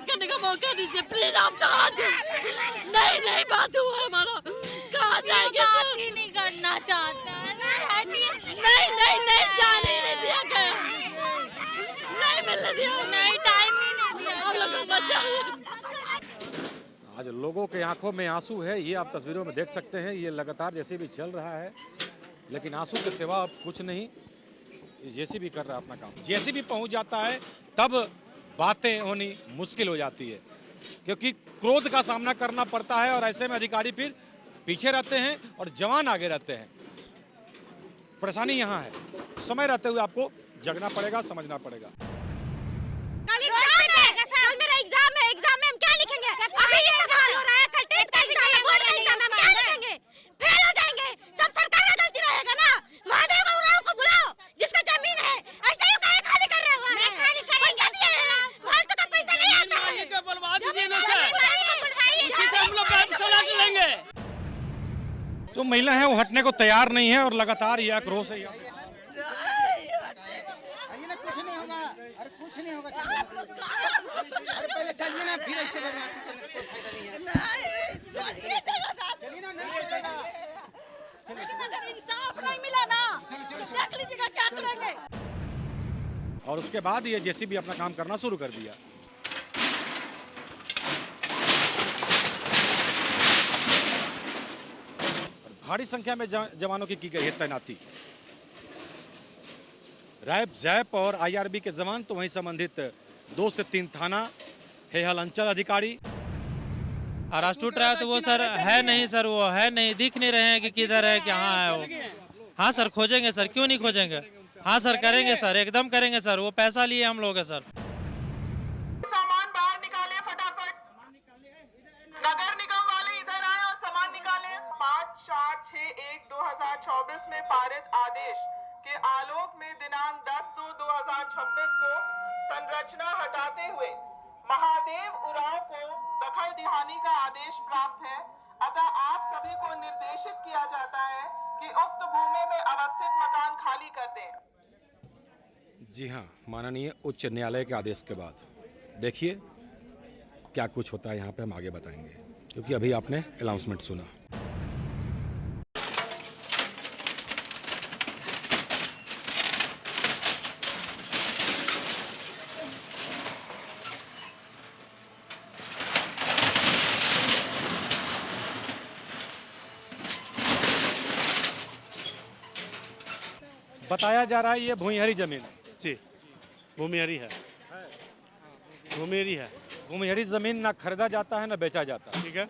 करने का मौका दीजिए प्लीज। आप कहाँ थे? नहीं बात हुआ हमारा, कहाँ जाएंगे? बात ही नहीं करना चाहता है। नहीं जाने ही नहीं दिया गया, नहीं मिलने दिया, नहीं टाइम ही नहीं दिया। हम लोग को बचा। आज लोगों के आंखों में आंसू है, ये आप तस्वीरों में देख सकते हैं। ये लगातार जैसे भी चल रहा है, लेकिन आंसू के सिवा अब कुछ नहीं। जैसे भी कर रहा है अपना काम, जैसे भी पहुंच जाता है तब बातें होनी मुश्किल हो जाती है, क्योंकि क्रोध का सामना करना पड़ता है और ऐसे में अधिकारी फिर पीछे रहते हैं और जवान आगे रहते हैं। परेशानी यहाँ है, समय रहते हुए आपको जगना पड़ेगा, समझना पड़ेगा। कल मेरा एग्जाम है, एग्जाम में हम क्या लिखेंगे? अभी ये सवाल हो रहा है, कल टेट का एग्जाम है, बोर्ड का एग्जाम है, हम क्या लिखेंगे? फेल हो जाएंगे। सब सरकार का गलती रहेगा ना। महादेव उरांव को बुलाओ, जिसका जमीन है। ऐसे ही काहे खाली कर रहे हो? पैसा दिए हैं, फालतू का पैसा नहीं आता है। बुलवा दीजिए ना सर, उसी से हम लोग बैंक चला के लेंगे। जो महिला है वो हटने को तैयार नहीं है और लगातार ये आक्रोश है। कुछ नहीं होगा, अरे पहले चलिए ना, फिर ऐसे बदमाशी करने का फायदा नहीं है। चलिए ना, नहीं मिलेगा। अगर इंसाफ नहीं मिला ना तो देख लीजिएगा क्या करेंगे। और उसके बाद ये जेसीबी अपना काम करना शुरू कर दिया। भारी संख्या में जवानों की गई है तैनाती। रैब, जैप और आईआरबी के जवान तो वहीं संबंधित 2 से 3 थाना हेहल अंचल अधिकारी। आवाज टूट रहा है तो वो सर है नहीं, सर वो है नहीं, दिख नहीं रहे हैं कि किधर है, कहाँ है वो। हाँ सर खोजेंगे सर, क्यों नहीं खोजेंगे? हाँ सर करेंगे सर, एकदम करेंगे सर, वो पैसा लिए हम लोग है सर। सामान बाहर निकाले फटाफट, नगर निगम वाले इधर आए और सामान निकाले। 5-4-6-1-2024 में पारित आदेश के आलोक में दिनांक 10/2/2026 को संरचना हटाते हुए महादेव उरांव को दखल दिहानी का आदेश प्राप्त है। अतः आप सभी को निर्देशित किया जाता है कि उक्त भूमि में अवस्थित मकान खाली कर दें। जी हाँ, माननीय उच्च न्यायालय के आदेश के बाद देखिए क्या कुछ होता है यहाँ पे, हम आगे बताएंगे, क्योंकि अभी आपने अनाउंसमेंट सुना। बताया जा रहा है ये भूमिहरी जमीन जी, भूमिहरी है, भूमिहरी है। भूमिहरी जमीन ना खरीदा जाता है ना बेचा जाता है, ठीक है।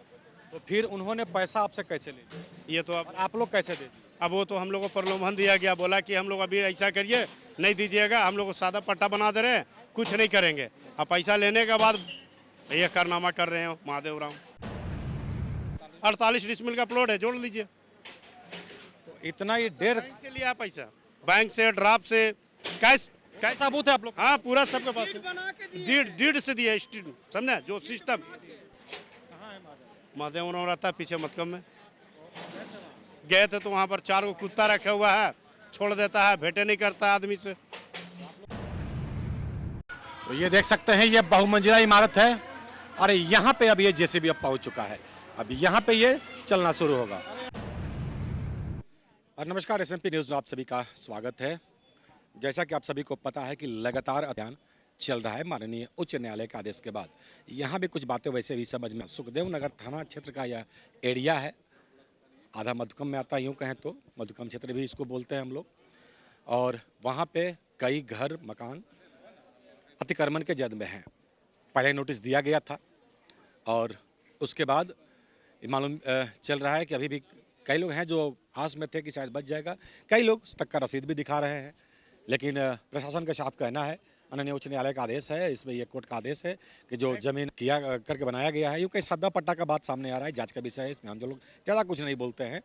तो फिर उन्होंने पैसा आपसे कैसे ले लिया? ये तो अब आप लोग कैसे दे दिए? अब वो तो हम लोग को प्रलोभन दिया गया, बोला कि हम लोग अभी ऐसा करिए, नहीं दीजिएगा, हम लोग को सादा पट्टा बना दे रहे हैं, कुछ नहीं करेंगे। अब पैसा लेने के बाद ये कारनामा कर रहे हैं महादेव राव। 48 डिसमिल का प्लॉट है, जोड़ लीजिए। तो इतना ये डेढ़ से लिया पैसा, बैंक से, ड्राफ्ट से, कैश सबूत है आप लोग? हाँ पूरा सबके पास है। डीड से दिया, समझे जो सिस्टम। महादेव राव रहता है पीछे मतलब में। गए थे तो वहाँ पर 4 को कुत्ता रखा हुआ है, छोड़ देता है, भेंटे नहीं करता आदमी से। तो ये देख सकते हैं ये बहुमंजिला इमारत है और यहाँ पे अब ये जेसीबी अब पहुंच चुका है। अब यहाँ पे ये चलना शुरू होगा। और नमस्कार, एसएमपी न्यूज़ में आप सभी का स्वागत है। जैसा कि आप सभी को पता है कि लगातार अभियान चल रहा है माननीय उच्च न्यायालय के आदेश के बाद। यहाँ भी कुछ बातें वैसे भी समझ में, सुखदेव नगर थाना क्षेत्र का यह एरिया है, आधा मधुकम में आता है, यूँ कहें तो मधुकम क्षेत्र भी इसको बोलते हैं हम लोग। और वहाँ पे कई घर मकान अतिक्रमण के जद में हैं। पहले नोटिस दिया गया था और उसके बाद मालूम चल रहा है कि अभी भी कई लोग हैं जो आस में थे कि शायद बच जाएगा। कई लोग तक का रसीद भी दिखा रहे हैं, लेकिन प्रशासन का साफ कहना है, माननीय उच्च न्यायालय का आदेश है, इसमें ये कोर्ट का आदेश है कि जो जमीन किया करके बनाया गया है, यूँ कहीं सद्दा पट्टा का बात सामने आ रहा है, जांच का विषय है, इसमें हम जो लोग ज़्यादा कुछ नहीं बोलते हैं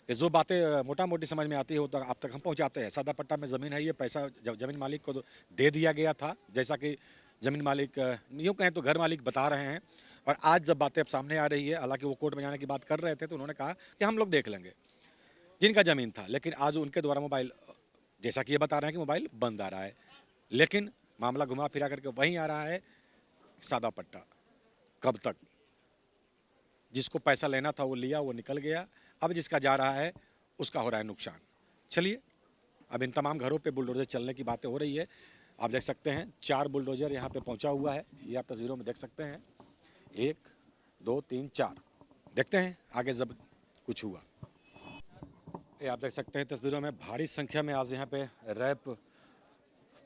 कि जो बातें मोटा मोटी समझ में आती है वो तो आप तक हम पहुँचाते हैं। सद्दा पट्टा में ज़मीन है, ये पैसा ज़मीन मालिक को दे दिया गया था, जैसा कि ज़मीन मालिक यूँ कहें तो घर मालिक बता रहे हैं। और आज जब बातें अब सामने आ रही है, हालांकि वो कोर्ट में जाने की बात कर रहे थे तो उन्होंने कहा कि हम लोग देख लेंगे जिनका ज़मीन था, लेकिन आज उनके द्वारा मोबाइल, जैसा कि ये बता रहे हैं कि मोबाइल बंद आ रहा है, लेकिन मामला घुमा फिरा करके वहीं आ रहा है सादा पट्टा। कब तक? जिसको पैसा लेना था वो लिया, वो निकल गया। अब जिसका जा रहा है उसका हो रहा है नुकसान। चलिए, अब इन तमाम घरों पे बुलडोजर चलने की बातें हो रही है। आप देख सकते हैं 4 बुलडोजर यहाँ पे पहुँचा हुआ है, ये आप तस्वीरों में देख सकते हैं। 1 2 3 4। देखते हैं आगे जब कुछ हुआ। ये आप देख सकते हैं तस्वीरों में भारी संख्या में आज यहाँ पे रैप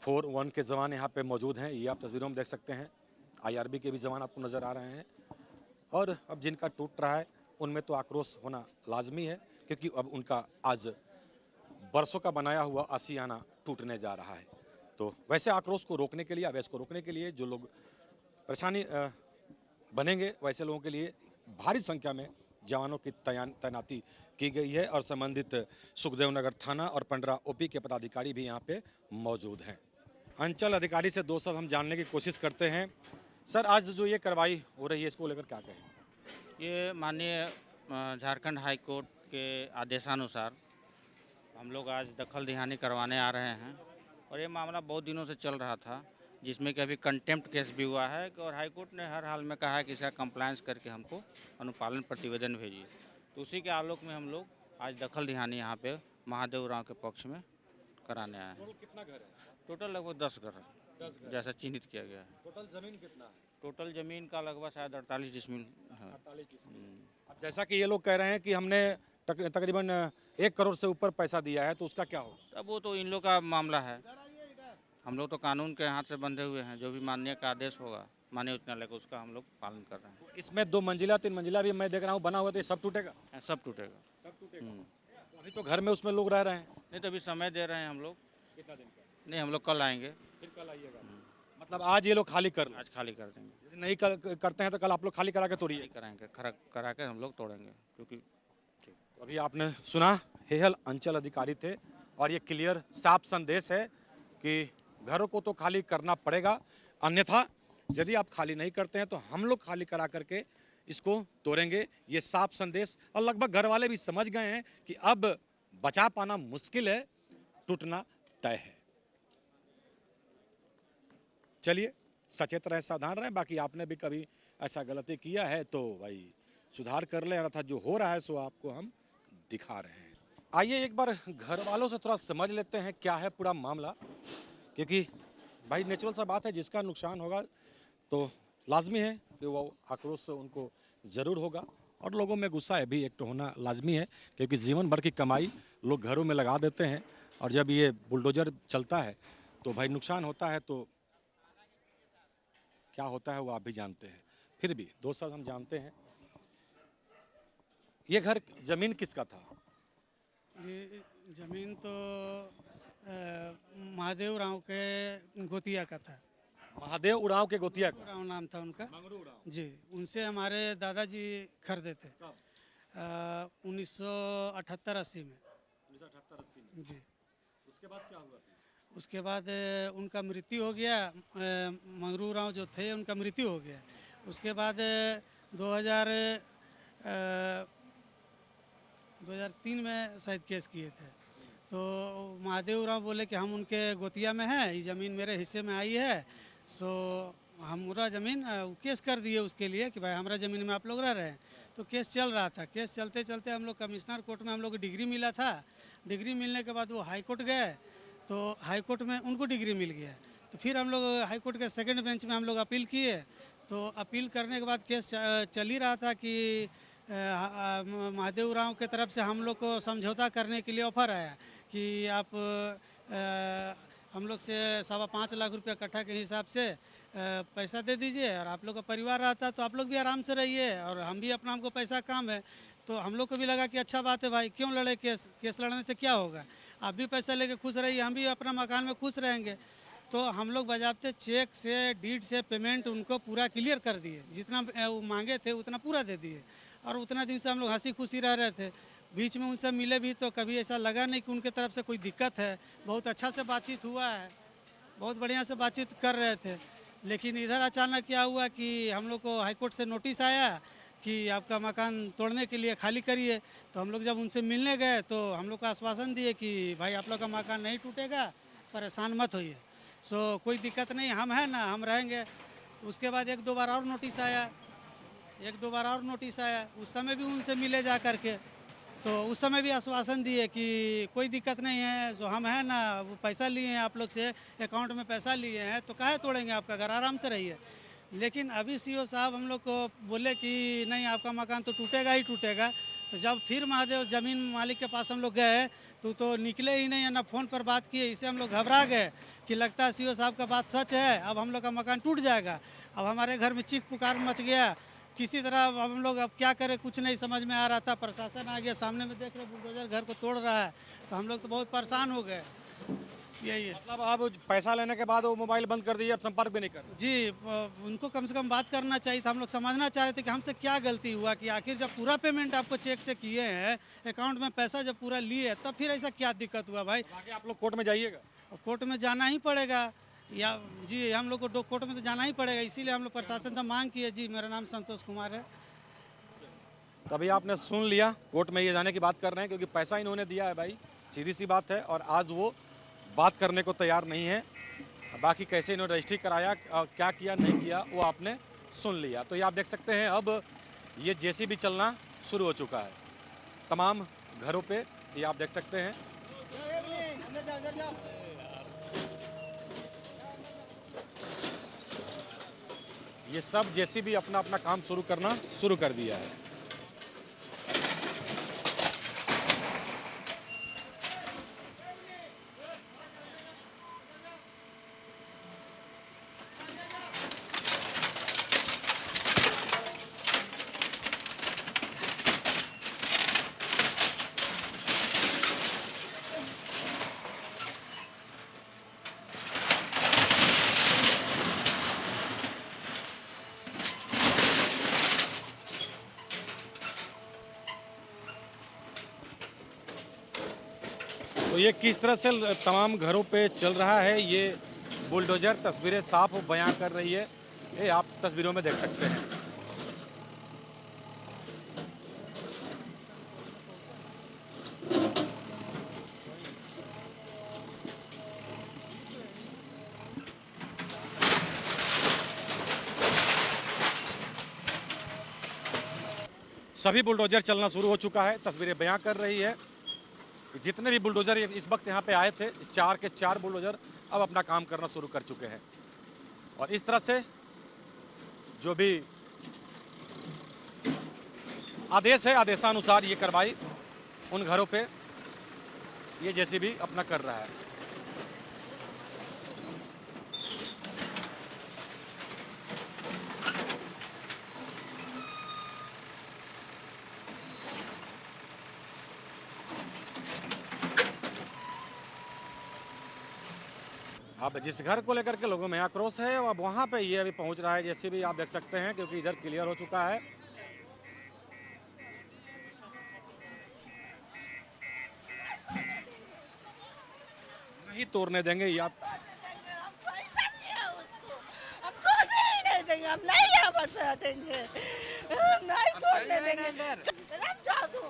4-1 के जवान यहाँ पे मौजूद हैं। ये आप तस्वीरों में देख सकते हैं। IRB के भी जवान आपको नज़र आ रहे हैं। और अब जिनका टूट रहा है उनमें तो आक्रोश होना लाजमी है, क्योंकि अब उनका आज बरसों का बनाया हुआ आशियाना टूटने जा रहा है। तो वैसे आक्रोश को रोकने के लिए, अवैध को रोकने के लिए जो लोग परेशानी बनेंगे, वैसे लोगों के लिए भारी संख्या में जवानों की तैनाती की गई है। और संबंधित सुखदेव नगर थाना और पंडरा OP के पदाधिकारी भी यहाँ पे मौजूद हैं। अंचल अधिकारी से दो शब्द हम जानने की कोशिश करते हैं। सर, आज जो ये कार्रवाई हो रही है इसको लेकर क्या कहें? ये माननीय झारखंड हाई कोर्ट के आदेशानुसार हम लोग आज दखल दिहानी करवाने आ रहे हैं। और ये मामला बहुत दिनों से चल रहा था, जिसमें कि अभी कंटेम्प्ट केस भी हुआ है और हाई कोर्ट ने हर हाल में कहा है कि इसका कंप्लायंस करके हमको अनुपालन प्रतिवेदन भेजिए। तो उसी के आलोक में हम लोग आज दखल दिहानी यहाँ पे महादेव राव के पक्ष में कराने आए हैं। कितना घर है? टोटल लगभग 10 घर जैसा चिन्हित किया गया है। टोटल जमीन कितना है? टोटल जमीन का लगभग शायद 48 डिसमिल है। 48 डिसमिल। अब जैसा कि ये लोग कह रहे हैं कि हमने तकरीबन 1 करोड़ से ऊपर पैसा दिया है, तो उसका क्या होगा? तब वो तो इन लोग का मामला है। हम लोग तो कानून के हाथ से बंधे हुए हैं। जो भी माननीय का आदेश होगा माननीय उच्च न्यायालय का, उसका हम लोग पालन कर रहे हैं। इसमें 2 मंजिला 3 मंजिला भी मैं देख रहा हूँ बना हुआ, तो ये सब टूटेगा? सब टूटेगा। सब टूटेगा। तो अभी तो घर में उसमें लोग रह रहे हैं। नहीं तो अभी समय दे रहे हैं हम लोग। कितना दिन का? नहीं, हम लोग कल आएंगे। फिर कल आइएगा? मतलब आज ये लोग खाली कर लें? आज खाली कर देंगे। यदि नहीं करते हैं तो कल आप लोग खाली करा के तोड़िए? कराएंगे, करा के हम लोग तोड़ेंगे। क्योंकि अभी आपने सुना, हेहल अंचल अधिकारी थे और ये क्लियर साफ संदेश है कि घरों को तो खाली करना पड़ेगा, अन्यथा यदि आप खाली नहीं करते हैं तो हम लोग खाली करा करके इसको तोड़ेंगे। ये साफ संदेश, और लगभग घर वाले भी समझ गए हैं कि अब बचा पाना मुश्किल है, टूटना तय है। चलिए, सचेत रहें, सावधान रहें। बाकी आपने भी कभी ऐसा गलती किया है तो भाई सुधार कर लें, अर्थात जो हो रहा है सो आपको हम दिखा रहे हैं। आइए एक बार घर वालों से थोड़ा समझ लेते हैं क्या है पूरा मामला, क्योंकि भाई नेचुरल सा बात है, जिसका नुकसान होगा तो लाजमी है कि वो आक्रोश से उनको ज़रूर होगा। और लोगों में गुस्सा है भी एक तो होना लाजमी है, क्योंकि जीवन भर की कमाई लोग घरों में लगा देते हैं और जब ये बुलडोजर चलता है तो भाई नुकसान होता है। तो क्या होता है वो आप भी जानते हैं। फिर भी 2 शब्द हम जानते हैं। ये घर, जमीन किसका था? जी, जमीन तो महादेव राव के गोतिया का था। महादेव उरांव के गोतिया का? राव नाम था उनका जी। उनसे हमारे दादाजी खरीदे थे 1978-80 में। 1978-80 में जी। उसके बाद क्या हुआ? उसके बाद उनका मृत्यु हो गया। मंगरू राव जो थे उनका मृत्यु हो गया। उसके बाद 2003 में शायद केस किए थे। तो महादेव राव बोले कि हम उनके गोतिया में हैं, ये ज़मीन मेरे हिस्से में आई है, सो हमारा ज़मीन केस कर दिए उसके लिए कि भाई हमारा ज़मीन में आप लोग रह रहे हैं। तो केस चल रहा था। केस चलते चलते हम लोग कमिश्नर कोर्ट में हम लोग को डिग्री मिला था। डिग्री मिलने के बाद वो हाई कोर्ट गए, तो हाई कोर्ट में उनको डिग्री मिल गया। तो फिर हम लोग हाई कोर्ट के सेकंड बेंच में हम लोग अपील किए। तो अपील करने के बाद केस चल ही रहा था कि महादेव राव के तरफ से हम लोग को समझौता करने के लिए ऑफर आया कि आप हम लोग से 5.25 लाख रुपया कट्ठा के हिसाब से पैसा दे दीजिए और आप लोग का परिवार रहता तो आप लोग भी आराम से रहिए और हम भी अपना, हमको पैसा काम है। तो हम लोग को भी लगा कि अच्छा बात है भाई, क्यों लड़े केस लड़ने से क्या होगा, आप भी पैसा लेके खुश रहिए, हम भी अपना मकान में खुश रहेंगे। तो हम लोग बजाते चेक से, डीड से पेमेंट उनको पूरा क्लियर कर दिए, जितना वो मांगे थे उतना पूरा दे दिए। और उतना दिन से हम लोग हंसी खुशी रह रहे थे। बीच में उनसे मिले भी तो कभी ऐसा लगा नहीं कि उनके तरफ से कोई दिक्कत है। बहुत अच्छा से बातचीत हुआ है, बहुत बढ़िया से बातचीत कर रहे थे। लेकिन इधर अचानक क्या हुआ कि हम लोग को हाईकोर्ट से नोटिस आया कि आपका मकान तोड़ने के लिए खाली करिए। तो हम लोग जब उनसे मिलने गए तो हम लोग को आश्वासन दिए कि भाई आप लोग का मकान नहीं टूटेगा, परेशान मत होइए, सो कोई दिक्कत नहीं, हम हैं ना, हम रहेंगे। उसके बाद एक दो बार और नोटिस आया, उस समय भी उनसे मिले जा करके, तो उस समय भी आश्वासन दिए कि कोई दिक्कत नहीं है, जो हम हैं ना वो पैसा लिए हैं आप लोग से, अकाउंट में पैसा लिए हैं, तो काहे तोड़ेंगे आपका घर, आराम से रहिए। लेकिन अभी सीओ साहब हम लोग को बोले कि नहीं आपका मकान तो टूटेगा ही टूटेगा। तो जब फिर महादेव ज़मीन मालिक के पास हम लोग गए तो निकले ही नहीं है, ना फ़ोन पर बात किए। इससे हम लोग घबरा गए कि लगता है सीओ साहब का बात सच है, अब हम लोग का मकान टूट जाएगा। अब हमारे घर में चीख पुकार मच गया, किसी तरह अब हम लोग अब क्या करें, कुछ नहीं समझ में आ रहा था। प्रशासन आ गया, सामने में देख रहे बुलडोजर घर को तोड़ रहा है, तो हम लोग तो बहुत परेशान हो गए। यही है। मतलब आप पैसा लेने के बाद वो मोबाइल बंद कर दिए, अब संपर्क भी नहीं कर रहे? जी, उनको कम से कम बात करना चाहिए था। हम लोग समझना चाह रहे थे कि हमसे क्या गलती हुआ कि आखिर जब पूरा पेमेंट आपको चेक से किए हैं, अकाउंट में पैसा जब पूरा लिए, तब फिर ऐसा क्या दिक्कत हुआ भाई? बाकी आप लोग कोर्ट में जाइएगा? कोर्ट में जाना ही पड़ेगा या जी, हम लोग को कोर्ट में तो जाना ही पड़ेगा, इसीलिए हम लोग प्रशासन से मांग किए। जी, मेरा नाम संतोष कुमार है। तभी आपने सुन लिया, कोर्ट में ये जाने की बात कर रहे हैं क्योंकि पैसा इन्होंने दिया है भाई, सीधी सी बात है। और आज वो बात करने को तैयार नहीं है। बाकी कैसे इन्होंने रजिस्ट्री कराया, क्या किया नहीं किया, वो आपने सुन लिया। तो ये आप देख सकते हैं, अब ये जेसीबी चलना शुरू हो चुका है तमाम घरों पे, ये आप देख सकते हैं। ये सब जेसीबी अपना अपना काम शुरू करना शुरू कर दिया है। तो ये किस तरह से तमाम घरों पे चल रहा है, ये बुलडोजर तस्वीरें साफ बयां कर रही है, ये आप तस्वीरों में देख सकते हैं। सभी बुलडोजर चलना शुरू हो चुका है, तस्वीरें बयां कर रही है। जितने भी बुलडोजर इस वक्त यहाँ पे आए थे, 4 के 4 बुलडोजर अब अपना काम करना शुरू कर चुके हैं। और इस तरह से जो भी आदेश है, आदेशानुसार ये कार्रवाई उन घरों पे ये जेसीबी अपना कर रहा है। अब जिस घर को लेकर के लोगों में आक्रोश है, अब वहाँ पे ये अभी पहुँच रहा है जेसीबी, आप देख सकते हैं, क्योंकि इधर क्लियर हो चुका है। नहीं तोड़ने देंगे, ये आप पैसा दिया उसको, हम तोड़ने ही नहीं देंगे, हम नहीं यहाँ पर से हटेंगे, नहीं तोड़ने देंगे, हम जादू,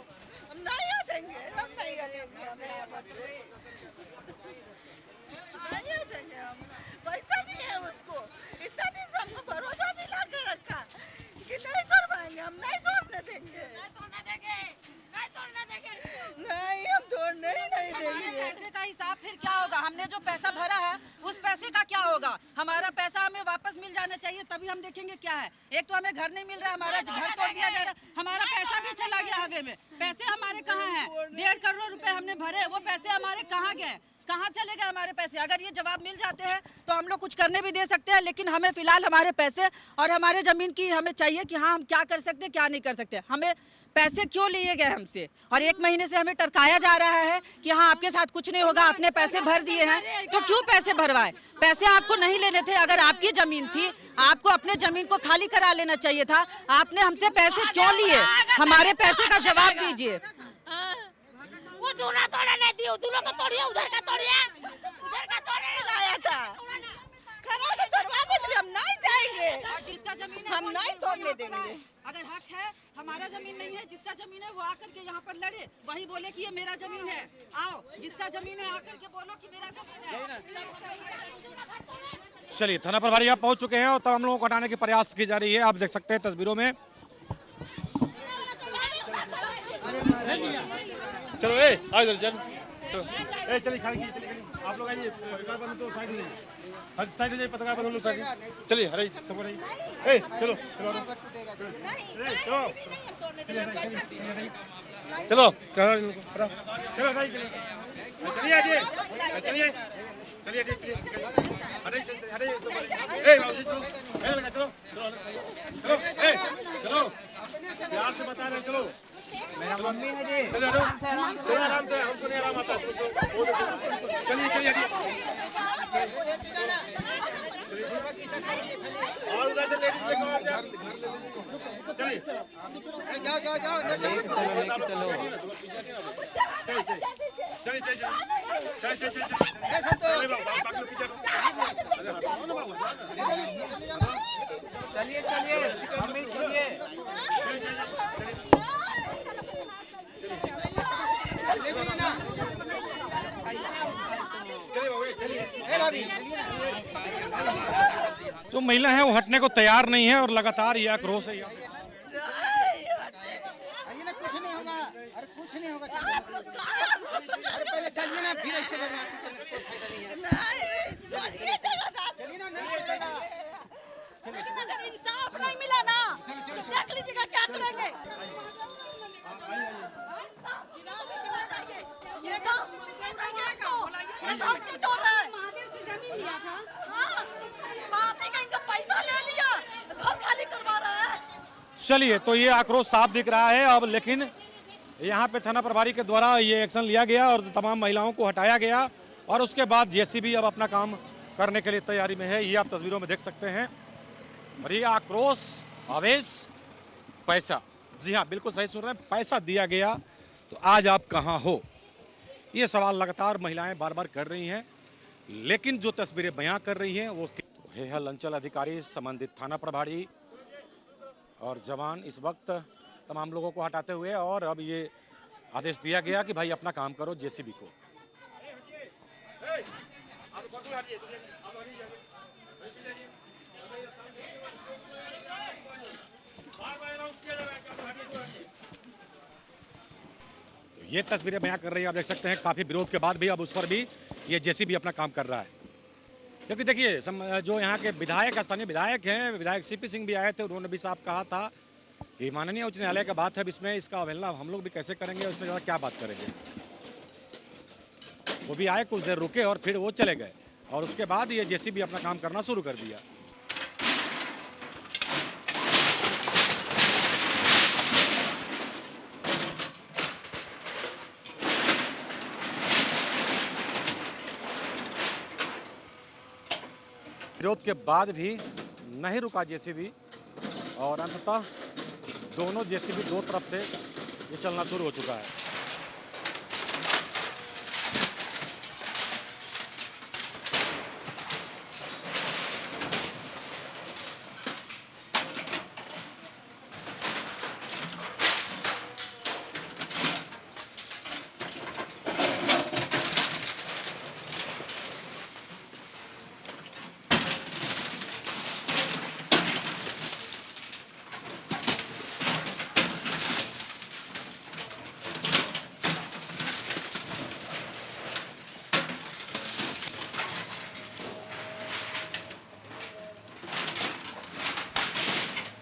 हम नहीं हटेंगे, हम नहीं हटेंगे, हम यहाँ पर नहीं हटेंगे। हम पैसा दिए उसको, इतना दिन से हमको भरोसा दिला के रखा कि नहीं तोड़वाएंगे, हम नहीं तोड़ने देंगे, नहीं हम तोड़ने ही नहीं देंगे। पैसे का हिसाब फिर क्या होगा? हमने जो पैसा भरा है उस पैसे का क्या होगा? हमारा पैसा हमें वापस मिल जाना चाहिए, तभी हम देखेंगे क्या है। एक तो हमें घर नहीं मिल रहा, हमारा घर तोड़ दिया जा रहा, हमारा पैसा भी चला गया हवे में। पैसे हमारे कहाँ हैं? 1.5 करोड़ रुपए हमने भरे, वो पैसे हमारे कहाँ गए, कहाँ चले गए हमारे पैसे? अगर ये जवाब मिल जाते हैं तो हम लोग कुछ करने भी दे सकते हैं, लेकिन हमें फिलहाल हमारे पैसे और हमारे ज़मीन की हमें चाहिए कि हाँ हम क्या कर सकते हैं, क्या नहीं कर सकते। हमें पैसे क्यों लिए गए हमसे, और 1 महीने से हमें टरकाया जा रहा है कि हाँ आपके साथ कुछ नहीं होगा, आपने पैसे भर दिए हैं, तो क्यों पैसे भरवाए? पैसे आपको नहीं लेने थे। अगर आपकी ज़मीन थी, आपको अपने ज़मीन को खाली करा लेना चाहिए था। आपने हमसे पैसे क्यों लिए? हमारे पैसे का जवाब दीजिए। वो दूना तोड़ा नहीं दिया, दूना को तोड़िए, उधर का तोड़िए, उधर का तोड़ने लाया था, खड़ा है तोड़वाने के लिए हम नहीं जाएंगे। और जिसका जमीन है हम वो नहीं वो तोड़ने यहाँ पर देंगे। आए। अगर हक है, हमारा जमीन नहीं है, जिसका जमीन है वो आकर के यहाँ पर लड़े, वही बोले कि ये मेरा जमीन है। आओ, जिसका जमीन है आकर के बोलो कि मेरा जमीन है। चलिए, थाना प्रभारी यहाँ पहुंच चुके हैं और तमाम लोगों को हटाने के प्रयास की जा रही है। आप देख सकते हैं तस्वीरों में। चलो ए आ इधर चल ए चलिए खाली आप लोग आइए पत्रकार बंधु तो साइड में हर साइड में पत्रकार बंधु लोग साइड चलिए हरे सब रही ए चलो चलो चलो चलो चलो भाई चलिए चलिए चलिए चलिए हरे हरे ए बाबू चलो ए लगा चलो चलो ए चलो प्यार से बता रहे चलो मेरा मम्मी है जी चलो आराम से हमको नहीं आराम आता चलिए चलिए और उधर से लेडीज लेकर चलिए जाओ जाओ जाओ अंदर जाओ चलो चलिए चलिए चलिए ए संतोष चलिए चलिए मम्मी चलिए चलिए ना चलिए भाभी जो महिला है वो हटने को तैयार नहीं है और लगातार यह आक्रोश है। आइए ना, कुछ नहीं होगा। अरे कुछ नहीं होगा। अरे पहले चलिए ना, फिर ऐसे बदमाशी करने से कोई फायदा नहीं है। चलिए ना, नहीं चलेगा। अगर इंसाफ नहीं मिला ना तो देख लीजिएगा क्या करेंगे। पैसा ले लिया, घर खाली करवा रहा है। चलिए, तो ये आक्रोश साफ दिख रहा है अब, लेकिन यहाँ पे थाना प्रभारी के द्वारा ये एक्शन लिया गया और तमाम महिलाओं को हटाया गया और उसके बाद जेसीबी अब अपना काम करने के लिए तैयारी में है। ये आप तस्वीरों में देख सकते हैं। और ये आक्रोश, आवेश, पैसा, जी हाँ बिल्कुल सही सुन रहे हैं, पैसा दिया गया तो आज आप कहाँ हो, ये सवाल लगातार महिलाएं बार बार कर रही हैं। लेकिन जो तस्वीरें बयां कर रही हैं वो हेहल अंचल अधिकारी, संबंधित थाना प्रभारी और जवान इस वक्त तमाम लोगों को हटाते हुए और अब ये आदेश दिया गया कि भाई अपना काम करो जेसीबी को। तो ये तस्वीरें बयां कर रही है, आप देख सकते हैं। काफी विरोध के बाद भी अब उस पर भी ये जेसीबी अपना काम कर रहा है। क्योंकि देखिए जो यहाँ के विधायक, स्थानीय विधायक हैं, विधायक सीपी सिंह भी आए थे, उन्होंने भी साफ कहा था कि माननीय उच्च न्यायालय का बात है, इसमें इसका अवहेलना हम लोग भी कैसे करेंगे, उसमें ज़्यादा क्या बात करेंगे। वो भी आए, कुछ देर रुके और फिर वो चले गए और उसके बाद ये जेसीबी अपना काम करना शुरू कर दिया। विरोध के बाद भी नहीं रुका जेसीबी और अंततः दोनों जेसीबी दो तरफ से ये चलना शुरू हो चुका है।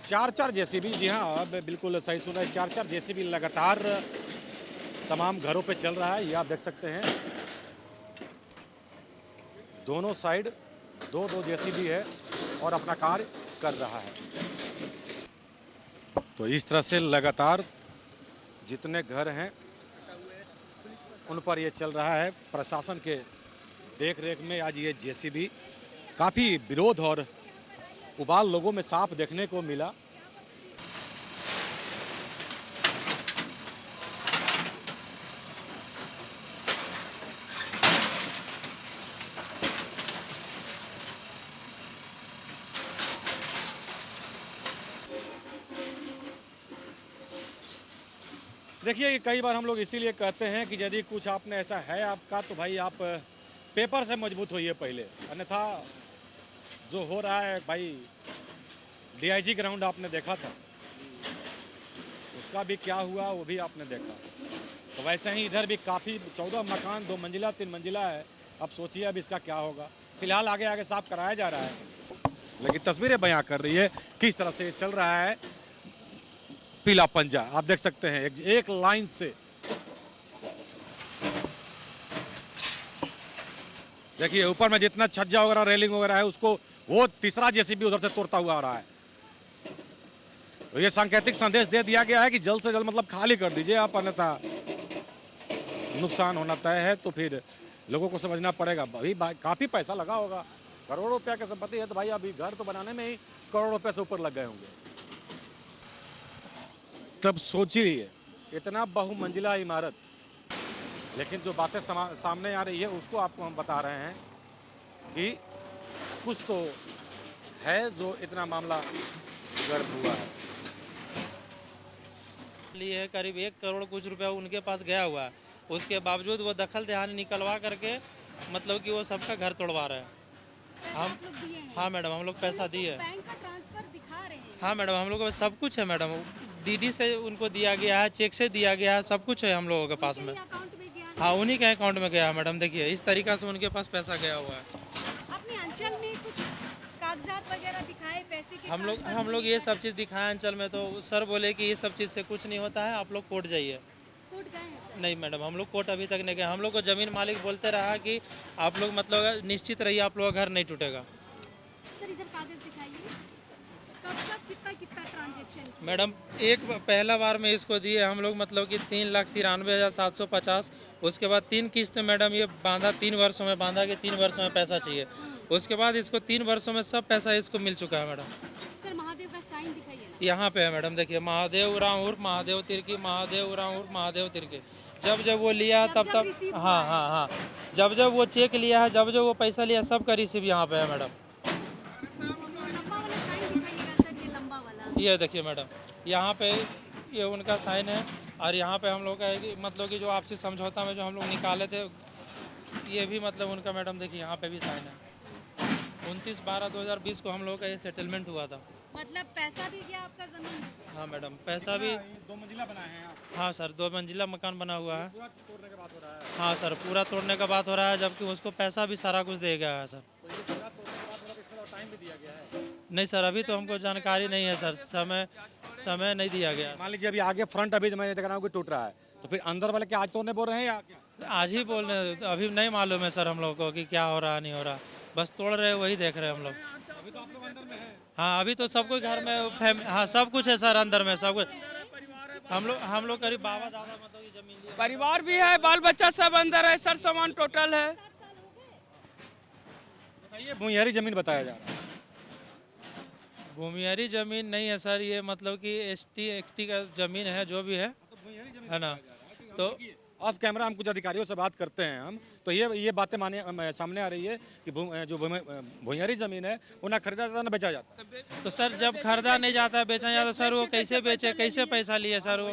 चार जेसीबी, जी हाँ अब बिल्कुल सही सुना है, चार जेसीबी लगातार तमाम घरों पे चल रहा है। ये आप देख सकते हैं, दोनों साइड दो जेसीबी है और अपना कार्य कर रहा है। तो इस तरह से लगातार जितने घर हैं उन पर ये चल रहा है। प्रशासन के देख रेख में आज ये जेसीबी, काफ़ी विरोध और उबाल लोगों में साफ देखने को मिला। देखिए कि कई बार हम लोग इसीलिए कहते हैं कि यदि कुछ आपने ऐसा है आपका तो भाई आप पेपर से मजबूत होइए पहले, अन्यथा जो हो रहा है भाई डीआईजी ग्राउंड आपने देखा था, उसका भी क्या हुआ वो भी आपने देखा। तो वैसे ही इधर भी काफ़ी 14 मकान 2 मंजिला 3 मंजिला है। अब सोचिए अब इसका क्या होगा। फिलहाल आगे आगे साफ कराया जा रहा है, लेकिन तस्वीरें बयां कर रही है किस तरह से चल रहा है पीला पंजा। आप देख सकते हैं एक लाइन से देखिए ऊपर में जितना छज्जा वगैरह रेलिंग वगैरह है उसको वो तीसरा जेसीबी उधर से तोड़ता हुआ आ रहा है। तो ये सांकेतिक संदेश दे दिया गया है कि जल्द से जल्द मतलब खाली कर दीजिए आप, अन्यथा नुकसान होना तय है। तो फिर लोगों को समझना पड़ेगा। भाई काफ़ी पैसा लगा होगा, करोड़ों रुपया का संपत्ति है, तो भाई अभी घर तो बनाने में ही करोड़ों रुपये से ऊपर लग गए होंगे। तब सोचिए इतना बहुमंजिला इमारत, लेकिन जो बातें सामने आ रही है उसको आपको हम बता रहे हैं कि कुछ तो है जो इतना मामला गर्भ हुआ है। लिए करीब 1 करोड़ कुछ रुपया उनके पास गया हुआ है, उसके बावजूद वो दखल देहानी निकलवा करके मतलब कि वो सबका घर तोड़वा रहे हैं। हम हाँ मैडम, हम लोग पैसा दिए। बैंक का ट्रांसफर दिखा रहे हैं। हाँ मैडम, हम लोग को सब कुछ है मैडम, डीडी से उनको दिया गया है, चेक से दिया गया है, सब कुछ है हम लोगों के पास में। हाँ उन्हीं के अकाउंट में गया है मैडम। देखिए इस तरीका से उनके पास पैसा गया हुआ है। अपने अंचल में कुछ कागजात वगैरह दिखाए पैसे के? हम लोग ये सब चीज़ दिखाए अंचल में, तो सर बोले कि ये सब चीज़ से कुछ नहीं होता है, आप लोग कोर्ट जाइए। कोर्ट गए हैं सर? नहीं मैडम, हम लोग कोर्ट अभी तक नहीं गए। हम लोग को ज़मीन मालिक बोलते रहा कि आप लोग मतलब निश्चित रहिए, आप लोग का घर नहीं टूटेगा। सर इधर कागज दिखाइए, कब कितना ट्रांजेक्शन? मैडम एक पहला बार में इसको दिए हम लोग मतलब कि 3,93,750। उसके बाद 3 किस्त मैडम ये बांधा, 3 वर्षों में बांधा कि 3 वर्षों में पैसा चाहिए। उसके बाद इसको 3 वर्षों में सब पैसा इसको मिल चुका है मैडम। सर महादेव का साइन दिखाइए ना। यहाँ पे है मैडम, देखिए महादेव उरांव उर्फ महादेव तिर्की, महादेव उरांव उर्फ महादेव तिर्की। जब वो लिया तब हाँ जब वो चेक लिया है, जब वो पैसा लिया, सब का रिसीव यहाँ पे है मैडम। लंबा वाला साइन दिखाइएगा सर, ये लंबा वाला। ये देखिए मैडम, यहाँ पे ये उनका साइन है, और यहाँ पे हम लोग का है कि मतलब कि जो आपसी समझौता में जो हम लोग निकाले थे ये भी मतलब उनका मैडम देखिए यहाँ पे भी साइन है। 29/12/2020 को हम लोग का ये सेटलमेंट हुआ था। मतलब पैसा भी गया आपका जमीन? हाँ मैडम, पैसा भी 2 मंजिला बनाए हैं आप? हाँ सर, 2 मंजिला मकान बना हुआ है। पूरा तोड़ने के बाद हो रहा है? हाँ सर, पूरा तोड़ने का बात हो रहा है, जबकि उसको पैसा भी सारा कुछ दे गया है सर। तो ये पूरा तोड़ने के बाद इसमें टाइम भी दिया गया है? नहीं सर, अभी तो हमको जानकारी नहीं है सर, समय नहीं दिया गया। मान लीजिए अभी आगे फ्रंट अभी मैं देख रहा हूँ कि टूट रहा है, तो फिर अंदर वाले क्या आज तोड़ने बोल रहे हैं या क्या? आज ही बोल रहे हैं, अभी नहीं मालूम है सर हम लोग को कि क्या हो रहा नहीं हो रहा, बस तोड़ रहे हैं वही देख रहे हैं हम लोग। अभी तो आप लोग अंदर में हैं? हाँ अभी तो सब कुछ घर में हाँ सब कुछ है सर, अंदर में सब कुछ। हम लोग करीब बाबा दादा मतलब ये जमीन लिए, परिवार भी है, बाल बच्चा सब अंदर है सर, सामान टोटल है। बताइए, भूमिहारी जमीन बताया जा रहा है? भूमिहारी जमीन नहीं है सर, ये मतलब कि ST का जमीन है जो भी है ना। तो ऑफ कैमरा हम कुछ अधिकारियों से बात करते हैं हम, तो ये बातें सामने आ रही है कि जो भूमिहारी ज़मीन है वो ना खरीदा जाता ना बेचा जाता। तो सर जब खरीदा नहीं जाता बेचा जाता सर, वो कैसे बेचे, कैसे पैसा लिए सर वो?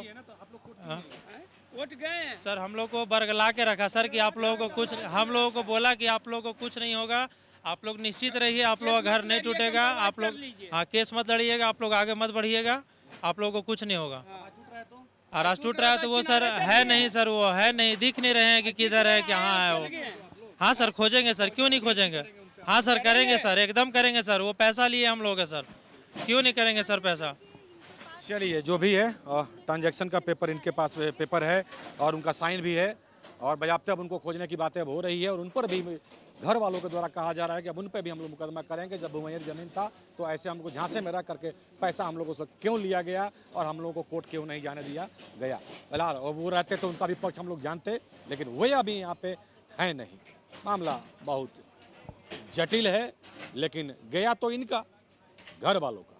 वोट गए सर हम लोग को बरगला के रखा सर कि आप लोगों को कुछ, हम लोगों को बोला कि आप लोगों को कुछ नहीं होगा, आप लोग निश्चित रहिए, आप लोग का घर नहीं टूटेगा, आप लोग हाँ केस मत लड़िएगा, आप लोग आगे मत बढ़िएगा, आप लोगों को कुछ नहीं होगा। आवाज टूट रहा है तो वो सर है नहीं सर, वो है नहीं, दिख नहीं रहे हैं कि किधर है, कहाँ है वो। हाँ सर खोजेंगे सर, क्यों नहीं खोजेंगे? हाँ सर करेंगे सर, एकदम करेंगे सर, वो पैसा लिए हम लोग है सर, क्यों नहीं करेंगे सर पैसा। चलिए जो भी है, ट्रांजैक्शन का पेपर इनके पास पेपर है और उनका साइन भी है, और बाज़ाब्ते अब उनको खोजने की बातें अब हो रही है, और उन पर भी घर वालों के द्वारा कहा जा रहा है कि अब उन पे भी हम लोग मुकदमा करेंगे। जब भूमिहारी ज़मीन था तो ऐसे हम लोग झांसे में रख करके पैसा हम लोगों से क्यों लिया गया और हम लोगों को कोर्ट क्यों नहीं जाने दिया गया। फिलहाल और वो रहते तो उनका भी पक्ष हम लोग जानते, लेकिन वो अभी यहाँ पे है नहीं। मामला बहुत जटिल है, लेकिन गया तो इनका घर वालों का।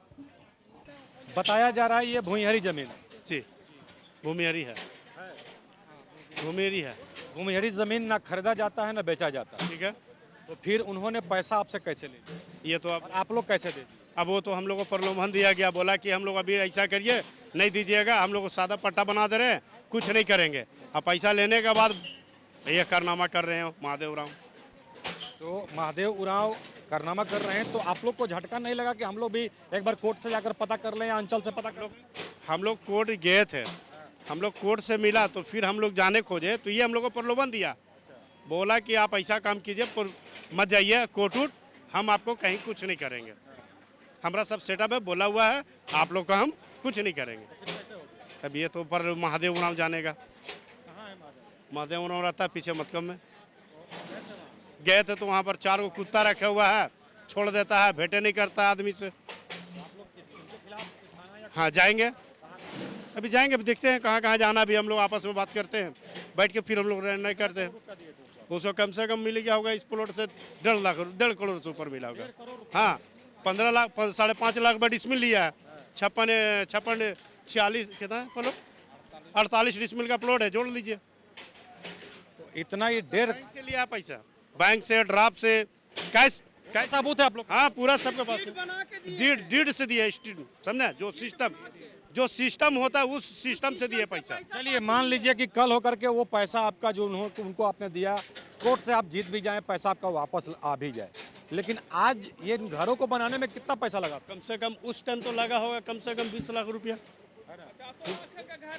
बताया जा रहा है ये भूमिहारी ज़मीन है जी, भूमिहारी है, भूमिहारी है। भूमिहारी ज़मीन ना खरीदा जाता है ना बेचा जाता है, ठीक है। तो फिर उन्होंने पैसा आपसे कैसे ले लिया? ये तो आप लोग कैसे दे दिए? अब वो तो हम लोग को प्रलोभन दिया गया, बोला कि हम लोग अभी ऐसा करिए, नहीं दीजिएगा, हम लोग को सादा पट्टा बना दे रहे हैं, कुछ नहीं करेंगे। अब पैसा लेने के बाद ये कारनामा कर रहे हैं महादेव उरांव। तो महादेव उरांव कारनामा कर रहे हैं, तो आप लोग को झटका नहीं लगा कि हम लोग भी एक बार कोर्ट से जाकर पता कर लें या अंचल से पता कर लें? हम लोग कोर्ट गए थे, हम लोग कोर्ट से मिला तो फिर हम लोग जाने खोजे तो ये हम लोग को प्रलोभन दिया, बोला कि आप ऐसा काम कीजिए, मत जाइए कोर्ट उठ, हम आपको कहीं कुछ नहीं करेंगे। हमारा सब सेटअप है, बोला हुआ है, आप लोग का हम कुछ नहीं करेंगे। अब ये तो पर महादेव उरांव जानेगा। महादेव उरांव रहता है पीछे मतलब में। गए थे तो वहाँ पर 4 कुत्ता रखा हुआ है, छोड़ देता है, भेंटे नहीं करता आदमी से। हाँ जाएंगे, अभी जाएंगे, अभी देखते हैं कहाँ कहाँ जाना। भी हम लोग आपस में बात करते हैं, बैठ के फिर हम लोग निर्णय करते हैं। उसको कम से कम मिल गया होगा इस प्लॉट से 1.5 करोड़ से ऊपर मिला होगा। हाँ 15 लाख 5.5 लाख बट इसमें लिया है। 56 46 कितना है प्लॉट, 48 डिसमिल का प्लॉट है, जोड़ लीजिए। तो इतना ही 1.5 से लिया पैसा, बैंक से, ड्राफ्ट से, कैश सबूत है आप लोग? हाँ पूरा सबके पास डीड से दिया, समझे? जो सिस्टम होता है उस सिस्टम से दिए पैसा। चलिए मान लीजिए कि कल होकर के वो पैसा आपका जो उनको आपने दिया, कोर्ट से आप जीत भी जाएं, पैसा आपका वापस आ भी जाए, लेकिन आज ये घरों को बनाने में कितना पैसा लगा? कम से कम उस टाइम तो लगा होगा कम से कम 20 लाख रुपया।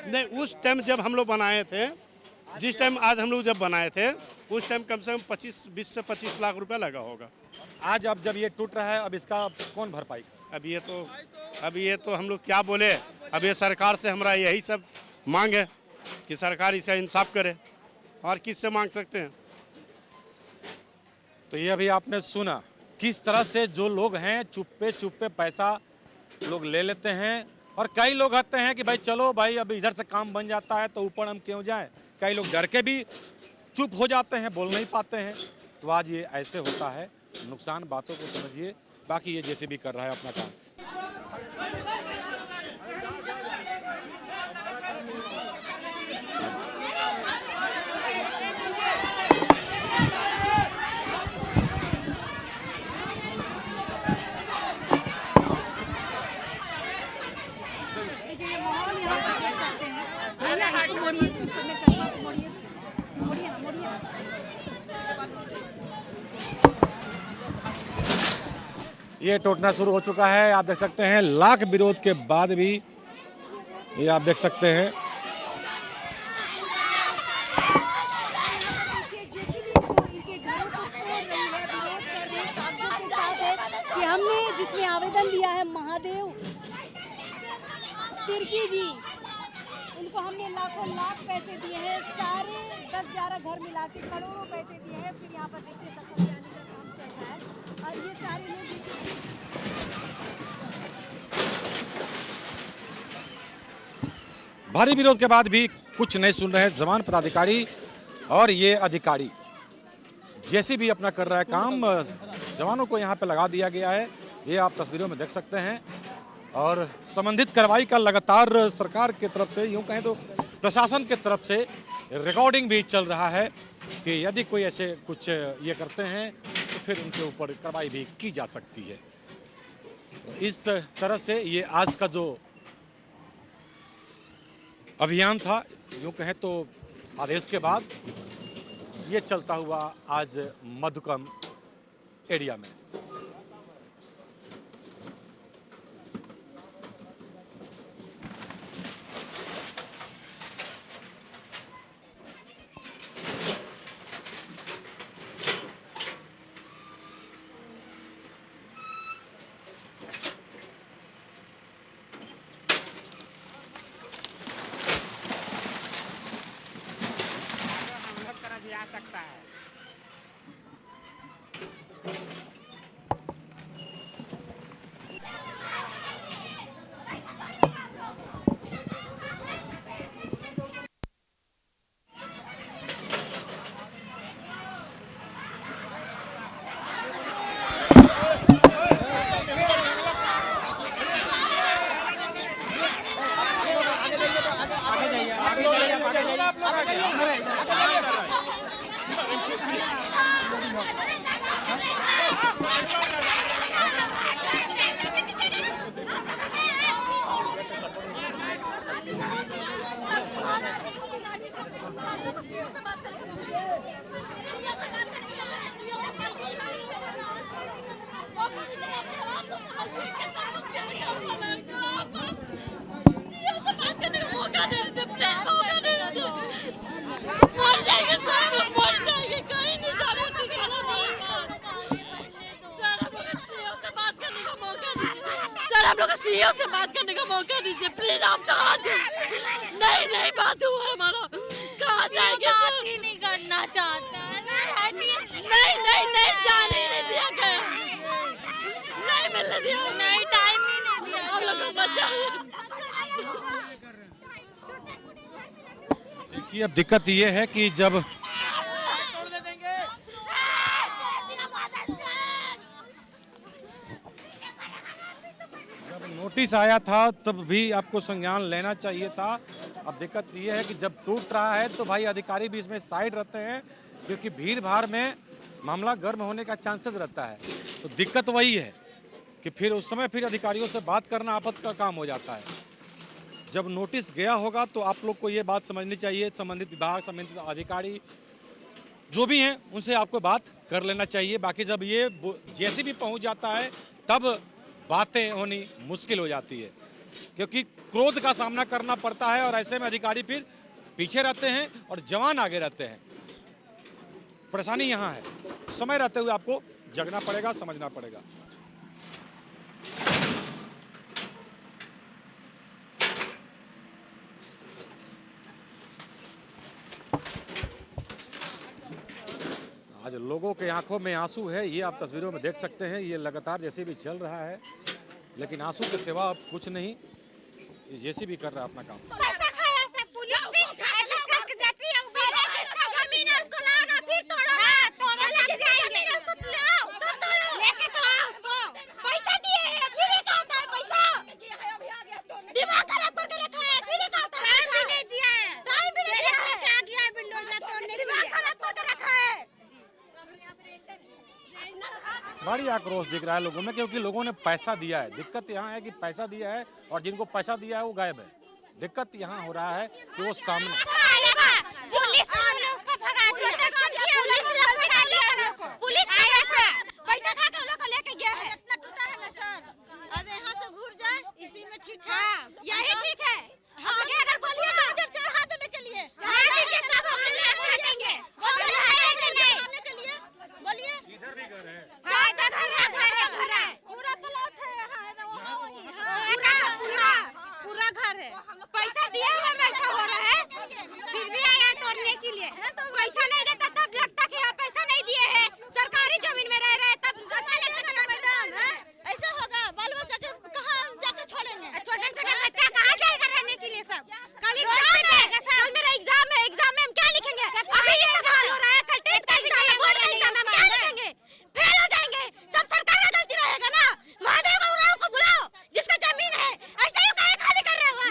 नहीं उस टाइम जब हम लोग बनाए थे, जिस टाइम आज हम लोग जब बनाए थे उस टाइम कम से कम 20 से 25 लाख रुपया लगा होगा। आज अब जब ये टूट रहा है, अब इसका कौन भरपाई? अब ये तो हम लोग क्या बोले। अब ये सरकार से हमारा यही सब मांग है कि सरकार इसे इंसाफ करे, और किससे मांग सकते हैं। तो ये अभी आपने सुना किस तरह से जो लोग हैं चुप्पे पैसा लोग ले लेते हैं, और कई लोग कहते हैं कि भाई चलो भाई अब इधर से काम बन जाता है तो ऊपर हम क्यों जाएं। कई लोग डर के भी चुप हो जाते हैं, बोल नहीं पाते हैं। तो आज ये ऐसे होता है, नुकसान बातों को समझिए, बाकी ये जैसे भी कर रहा है अपना काम। ये टूटना शुरू हो चुका है, आप देख सकते हैं। लाख विरोध के बाद भी ये आप देख सकते हैं। कि हमने जिसमें आवेदन दिया है महादेव तिर्की जी, उनको हमने लाख पैसे दिए हैं, सारे 10-11 घर मिला के करोड़ों पैसे दिए हैं। फिर यहाँ पर देखिए दखल देने का काम चल रहा है, और ये सारे लोग भारी विरोध के बाद भी कुछ नहीं सुन रहे जवान पदाधिकारी और ये अधिकारी। जैसे भी अपना कर रहा है काम, जवानों को यहाँ पे लगा दिया गया है, ये आप तस्वीरों में देख सकते हैं। और संबंधित कार्रवाई का लगातार सरकार की तरफ से, यूँ कहें तो प्रशासन की तरफ से रिकॉर्डिंग भी चल रहा है कि यदि कोई ऐसे कुछ ये करते हैं तो फिर उनके ऊपर कार्रवाई भी की जा सकती है। तो इस तरह से ये आज का जो अभियान था, यूँ कहें तो आदेश के बाद ये चलता हुआ आज मधुकम एरिया में। आ सकता है। मर जाएंगे सर, मर जाएंगे, कहीं नहीं जाने ठिकाना नहीं। सर हम लोग सीईओ से बात करने का मौका दीजिए, सर हम लोग सीईओ से बात करने का मौका दीजिए प्लीज। आप हाथ नहीं बात हुआ हमारा, कहाँ जाएंगे सर? बात ही नहीं करना चाहता है सर, हटिए। नहीं जाने ही नहीं दिया गया, नहीं मिलने दिया, नहीं टाइम ही नहीं दिया हम लोग को बचा। देखिए अब दिक्कत ये है कि जब नोटिस आया था तब भी आपको संज्ञान लेना चाहिए था। अब दिक्कत ये है कि जब टूट रहा है तो भाई अधिकारी भी इसमें साइड रहते हैं, क्योंकि भीड़ भाड़ में मामला गर्म होने का चांसेस रहता है। तो दिक्कत वही है कि फिर उस समय फिर अधिकारियों से बात करना आफत का काम हो जाता है। जब नोटिस गया होगा तो आप लोग को ये बात समझनी चाहिए, संबंधित विभाग, संबंधित अधिकारी जो भी हैं उनसे आपको बात कर लेना चाहिए। बाकी जब ये जैसे भी पहुंच जाता है तब बातें होनी मुश्किल हो जाती है, क्योंकि क्रोध का सामना करना पड़ता है और ऐसे में अधिकारी फिर पीछे रहते हैं और जवान आगे रहते हैं। परेशानी यहाँ है, समय रहते हुए आपको जगना पड़ेगा, समझना पड़ेगा। आज लोगों के आंखों में आंसू है, ये आप तस्वीरों में देख सकते हैं। ये लगातार जैसे भी चल रहा है, लेकिन आंसू के सिवा अब कुछ नहीं। ये जैसे भी कर रहा है अपना काम। पैसा खाया सब, पुलिस भी करके जाती है। जिसका जमीन है उसको लाओ ना, फिर तोड़ो ना, जिसका जमीन है उसको लाओ, तब तोड़ो, लेके तो आओ उसको। पैसा दिए हैं, फिर ये क्या होता है पैसा? दिमाग खराब करके रखा है, फिर ये क्या होता है? टाइम भी नहीं दिया है, टाइम भी नहीं दिया है, क्या दिया है बिल्डोजर तोड़ने, दिमाग खराब करके रखा है। बड़ी आक्रोश दिख रहा है लोगों में, क्योंकि लोगों ने पैसा दिया है। दिक्कत यहाँ है कि पैसा दिया है और जिनको पैसा दिया है वो गायब है। दिक्कत यहाँ हो रहा है कि वो सामने पुलिस ने उसको भगा दिया, पुलिस आया था, पैसा खा के लोग को लेके गया है। इतना टूटा है ना सर, अब यहाँ से घूर जाए इसी में ठीक है, यही ठीक है। आगे अगर बोलिए ना उधर चढ़ा देने के लिए, बोलिए इधर भी घर है, पूरा प्लॉट है, पूरा घर है। पैसा दिया हुआ पैसा हो रहा है, फिर भी आया तोड़ने के लिए। पैसा नहीं देता तब लगता कि आप पैसा नहीं दिए हैं, सरकारी जमीन में रह रहे तब अच्छा लगता है। ऐसा होगा, बाल बच्चा के कहाँ जाके छोड़ेंगे? छोटे छोटे बच्चा कहाँ जाएगा रहने के लिए? सब कल एग्जाम है, कल मेरा एग्जाम है, एग्जाम में हम क्या लिखेंगे? अभी ये सवाल हो रहा है, कल टेट का एग्जाम है, बोर्ड का एग्जाम है, हम क्या लिखेंगे? फेल हो जाएंगे। सब सरकार का गलती रहेगा ना। महादेव उरांव को बुलाओ, जिसका जमीन है, ऐसे ही काहे खाली कर रहे हो?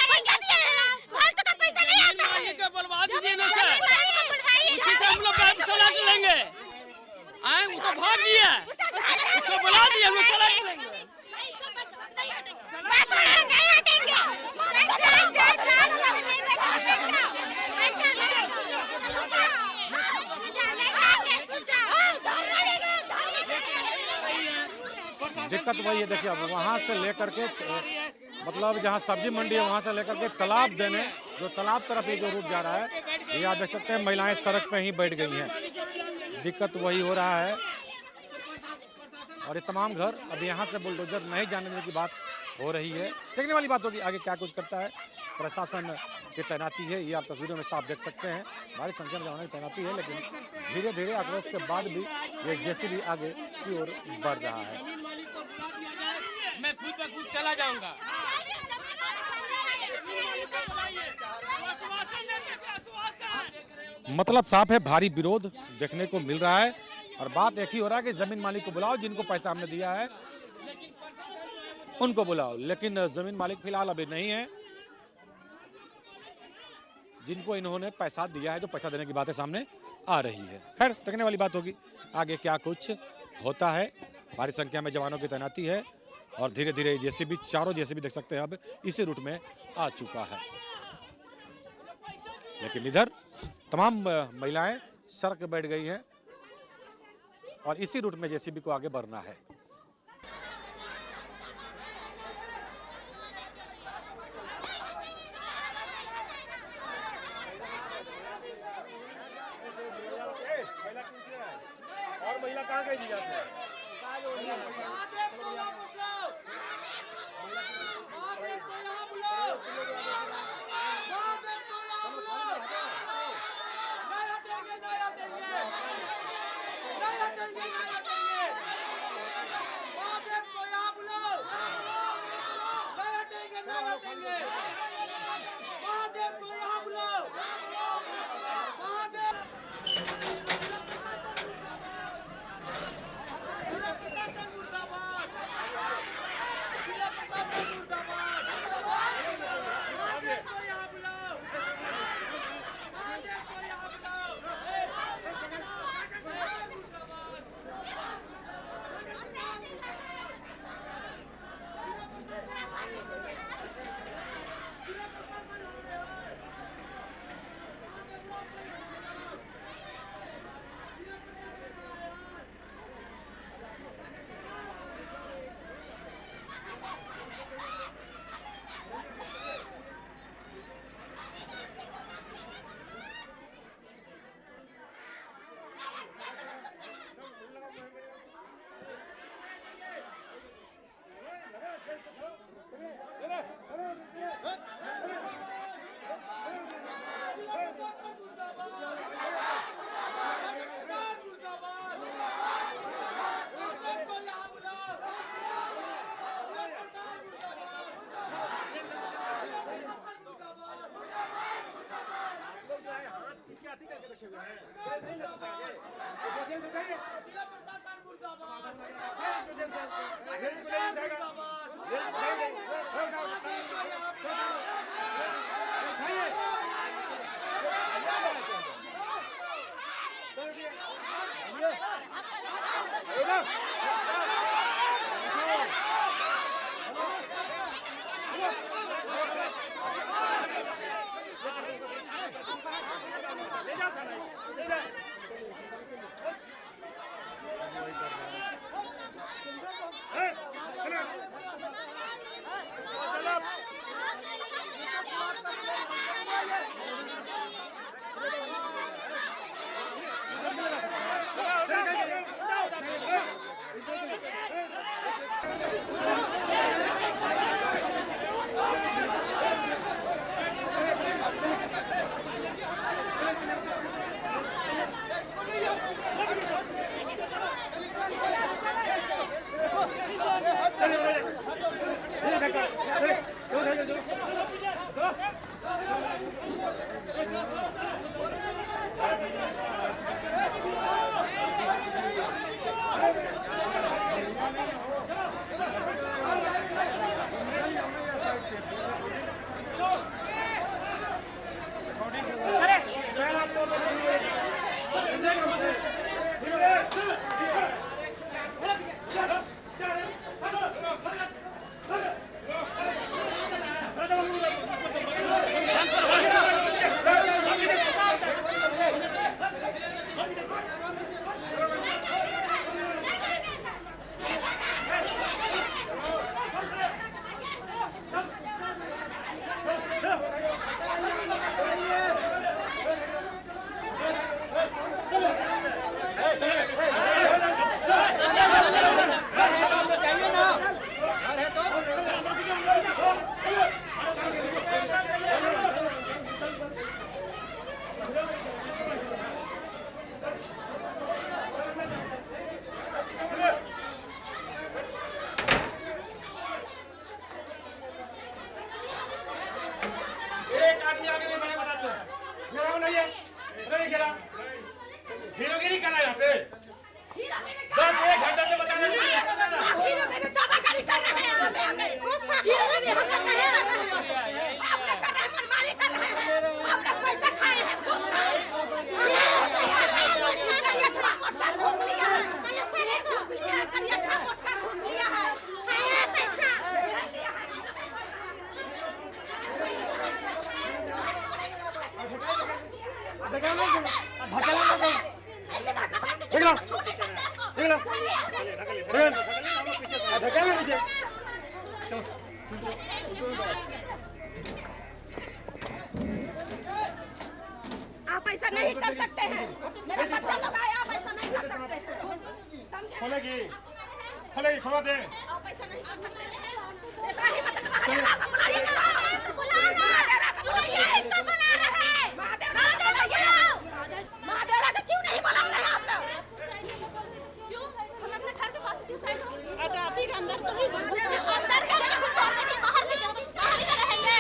पैसा दिए हैं, फालतू का पैसा नहीं आता है। बुलवा दीजिए ना सर, उसी से हम लोग बैंक चला के लेंगे। आए उसको भाग दिया, उसको बुला दिया, हम लोग चला के लेंगे। दिक्कत वही है। देखिए अब वहाँ से लेकर के मतलब जहाँ सब्जी मंडी है वहाँ से लेकर के तालाब देने, जो तालाब तरफ ये जो रूट जा रहा है, ये आप देख सकते हैं महिलाएं सड़क पे ही बैठ गई हैं। दिक्कत वही हो रहा है। और ये तमाम घर अब यहाँ से बुलडोजर नहीं जाने देने की बात हो रही है। देखने वाली बात होगी आगे क्या कुछ करता है। प्रशासन की तैनाती है, ये आप तस्वीरों में साफ देख सकते हैं। भारी संख्या में जवानों की तैनाती है, लेकिन धीरे धीरे आक्रोश के बाद भी ये जेसीबी आगे की ओर बढ़ रहा है। मैं खुद ब खुद चला जाऊंगा। मतलब साफ है, भारी विरोध देखने को मिल रहा है। और बात एक ही हो रहा है कि जमीन मालिक को बुलाओ, जिनको पैसा हमने दिया है उनको बुलाओ। लेकिन जमीन मालिक फिलहाल अभी नहीं है, जिनको इन्होंने पैसा दिया है, जो पैसा देने की बातें सामने आ रही है। खैर देखने वाली बात होगी आगे क्या कुछ होता है। भारी संख्या में जवानों की तैनाती है और धीरे धीरे जेसीबी, चारों जेसीबी देख सकते हैं अब इसी रूट में आ चुका है। लेकिन इधर तमाम महिलाएं सड़क पर बैठ गई हैं और इसी रूट में जेसीबी को आगे बढ़ना है। और महिला कहाँ गई जी? हीरोगिरी करना यहाँ पे 10-1 घंटे से बता रहे हीरोगिरी दादागिरी कर रहे हैं यहाँ पे हीरोगिरी हम लोग नहीं कर रहे हैं आपने कर रहे हैं मनमानी कर रहे हैं हमने पैसा खाए हैं घूस लिया है करियठा मोटका घूस लिया है खाया पैसा आप ऐसा नहीं कर सकते हैं। मेरे बच्चा लोग आए, आप ऐसा नहीं कर सकते हैं। खोलेगी, खोलेगी, खोला दे। आप ऐसा नहीं कर सकते हैं। इब्राहिम मदद महादेव को बुलाइए ना। महादेव को क्यों नहीं बुला रहे आप लोग? हम अपने घर के पास क्यों साइड हो? आजादी के अंदर तो नहीं, अंदर के बाहर के रहेंगे।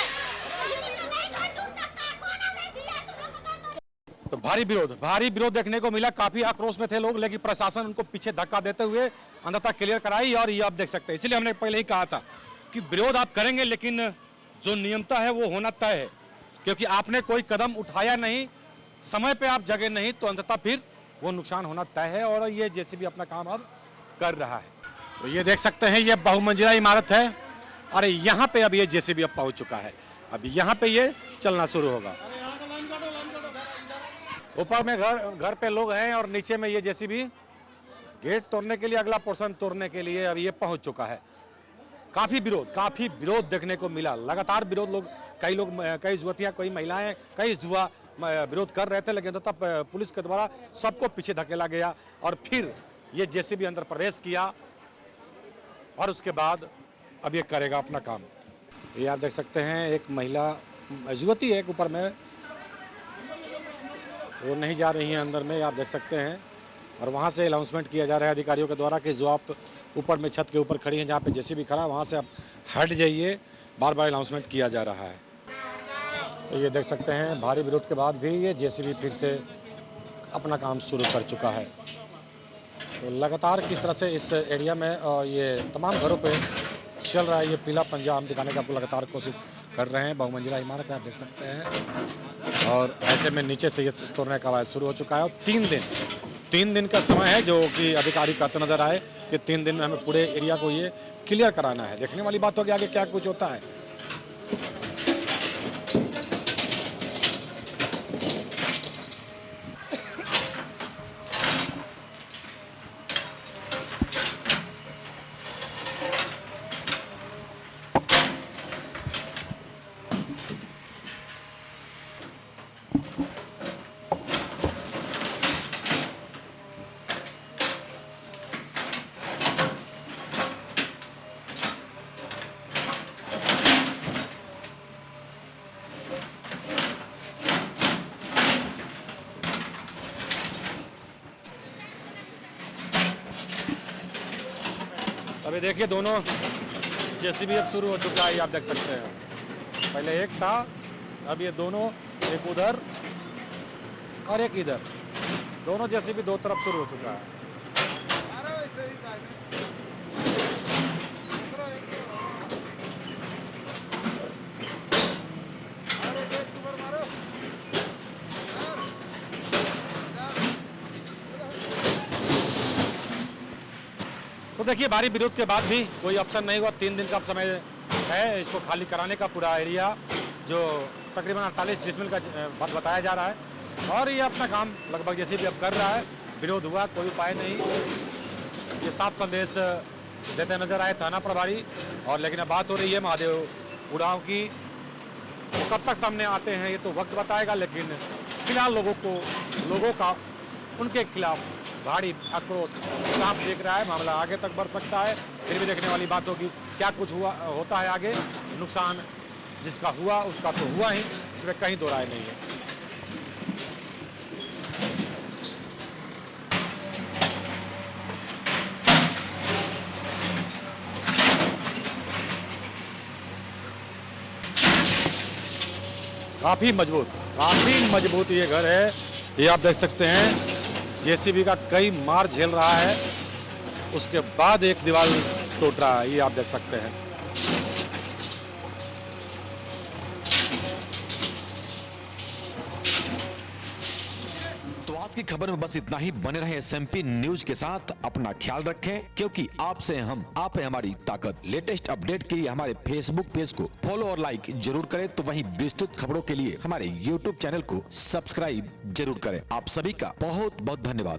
तो भारी विरोध देखने को मिला। काफी आक्रोश में थे लोग, लेकिन प्रशासन उनको पीछे धक्का देते हुए अंततः क्लियर कराई। और ये आप देख सकते हैं, इसलिए हमने पहले ही कहा था कि विरोध आप करेंगे, लेकिन जो नियमता है वो होना तय है, क्योंकि आपने कोई कदम उठाया नहीं, समय पे आप जगह नहीं, तो अंततः फिर वो नुकसान होना तय है। और ये जेसीबी अपना काम अब कर रहा है। तो ये देख सकते हैं, ये बहुमंजिला इमारत है और यहाँ पे अब ये जेसीबी अब पहुंच चुका है। अब यहाँ पे ये चलना शुरू होगा। ऊपर में घर पे लोग हैं और नीचे में ये जेसीबी गेट तोड़ने के लिए, अगला पोर्शन तोड़ने के लिए अब ये पहुंच चुका है। काफी विरोध देखने को मिला। लगातार विरोध कई युवतियां, कई महिलाएं, कई युवा विरोध कर रहे थे, लेकिन तब पुलिस के द्वारा सबको पीछे धकेला गया और फिर ये जेसीबी अंदर प्रवेश किया और उसके बाद अब ये करेगा अपना काम। ये आप देख सकते हैं, एक महिला युवती है, एक ऊपर में वो नहीं जा रही हैं अंदर में, आप देख सकते हैं। और वहाँ से अनाउंसमेंट किया जा रहा है अधिकारियों के द्वारा कि जो आप ऊपर में छत के ऊपर खड़ी हैं, जहाँ पे जेसीबी खड़ा, वहाँ से आप हट जाइए, बार बार अनाउंसमेंट किया जा रहा है। तो ये देख सकते हैं, भारी विरोध के बाद भी ये जेसीबी फिर से अपना काम शुरू कर चुका है। तो लगातार किस तरह से इस एरिया में ये तमाम घरों पे चल रहा है, ये पीला पंजा हम दिखाने का आपको लगातार कोशिश कर रहे हैं। बहुमंजिला इमारत है, आप देख सकते हैं। और ऐसे में नीचे से ये तोड़ने का आवाज़ शुरू हो चुका है। और 3 दिन का समय है, जो कि अधिकारी कहते नजर आए कि 3 दिन में हमें पूरे एरिया को ये क्लियर कराना है। देखने वाली बात होगी आगे क्या कुछ होता है। अभी देखिए, दोनों जेसीबी अब शुरू हो चुका है, ये आप देख सकते हैं। पहले एक था, अब ये दोनों, एक उधर और एक इधर, दोनों जेसीबी दो तरफ शुरू हो चुका है। तो देखिए, भारी विरोध के बाद भी कोई ऑप्शन नहीं हुआ। 3 दिन का समय है इसको खाली कराने का, पूरा एरिया जो तकरीबन 48 डिसमिल का बताया जा रहा है। और ये अपना काम लगभग जैसे भी अब कर रहा है। विरोध हुआ, कोई उपाय नहीं, ये साफ संदेश देते नजर आए थाना प्रभारी। और लेकिन अब बात हो रही है महादेव उरांव की, वो कब तक सामने आते हैं ये तो वक्त बताएगा। लेकिन फिलहाल लोगों का उनके खिलाफ भारी आक्रोश साफ दिख रहा है। मामला आगे तक बढ़ सकता है, फिर भी देखने वाली बात होगी क्या कुछ होता है आगे। नुकसान जिसका हुआ उसका तो हुआ ही, इसमें कहीं दो राय नहीं है। काफी मजबूत ये घर है, ये आप देख सकते हैं। जेसीबी का कई मार झेल रहा है, उसके बाद एक दीवार टूट रहा है, ये आप देख सकते हैं। तो आज की खबर में बस इतना ही। बने रहे SMP न्यूज के साथ, अपना ख्याल रखें, क्योंकि आपसे हम, आप है हमारी ताकत। लेटेस्ट अपडेट के लिए हमारे फेसबुक पेज को फॉलो और लाइक जरूर करें, तो वहीं विस्तृत खबरों के लिए हमारे YouTube चैनल को सब्सक्राइब जरूर करें। आप सभी का बहुत बहुत धन्यवाद।